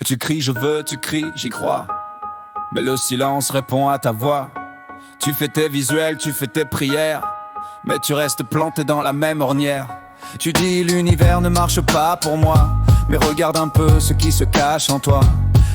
Tu cries, je veux, tu cries, j'y crois. Mais le silence répond à ta voix. Tu fais tes visuels, tu fais tes prières, mais tu restes planté dans la même ornière. Tu dis l'univers ne marche pas pour moi, mais regarde un peu ce qui se cache en toi.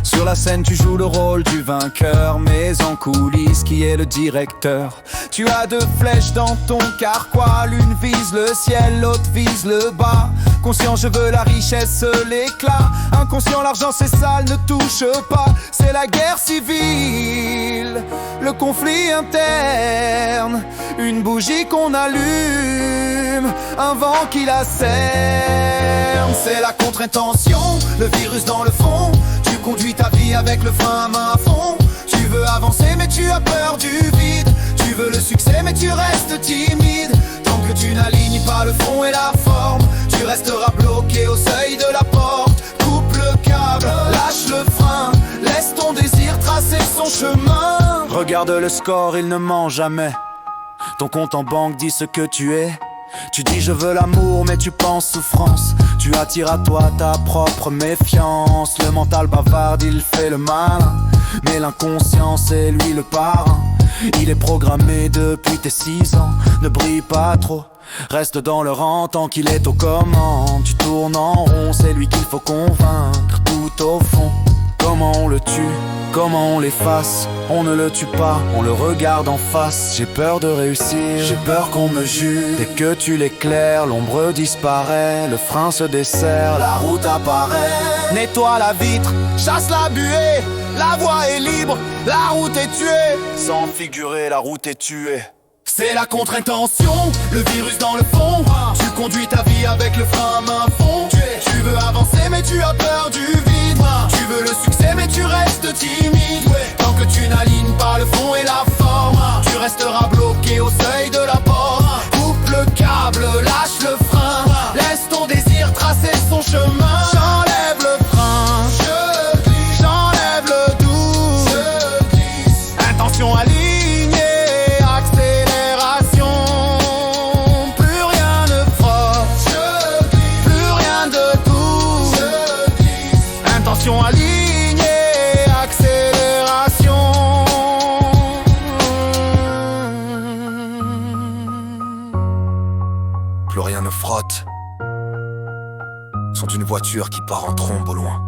Sur la scène tu joues le rôle du vainqueur, mais en coulisses qui est le directeur. Tu as deux flèches dans ton carquois, l'une vise le ciel, l'autre vise le bas. Conscient je veux la richesse, l'éclat. Inconscient l'argent c'est sale, ne touche pas. C'est la guerre civile, le conflit interne. Une bougie qu'on allume, un vent qui la cerne. C'est la contre-intention, le virus dans le fond. Tu conduis ta vie avec le frein à main à fond. Tu veux avancer mais tu as peur du vide. Tu veux le succès mais tu restes timide. Tant que tu n'alignes pas le fond et la forme, tu resteras bloqué au seuil de la porte. Coupe le câble, lâche le frein, laisse ton désir tracer son chemin. Regarde le score, il ne ment jamais. Ton compte en banque dit ce que tu es. Tu dis je veux l'amour mais tu penses souffrance. Tu attires à toi ta propre méfiance. Le mental bavarde, il fait le malin, mais l'inconscient c'est lui le parrain. Il est programmé depuis tes 6 ans. Ne brille pas trop, reste dans le rang tant qu'il est aux commandes. Tu tournes en rond, c'est lui qu'il faut convaincre tout au fond. Comment on le tue, comment on l'efface? On ne le tue pas, on le regarde en face. J'ai peur de réussir, j'ai peur qu'on me juge. Dès que tu l'éclaires, l'ombre disparaît. Le frein se desserre, la route apparaît. Nettoie la vitre, chasse la buée. La voie est libre, la route est tuée. Sans figurer, la route est tuée. C'est la contre-intention, le virus dans le fond. Tu conduis ta vie avec le frein à main à fond. Tu veux avancer mais tu as peur du vide. Tu veux le succès mais tu restes timide. Tant que tu n'alignes pas le fond et la forme, tu resteras bloqué au seuil de la porte. Coupe le câble, lâche le frein, laisse ton désir tracer son chemin. J'enlève le frein, je glisse. J'enlève le doute, je glisse. Intention alignée, accélération. Plus rien ne frotte, je glisse. Plus rien de tout, je glisse. Intention alignée, accélération. Plus rien ne frotte. Sont une voiture qui part en trombe au loin.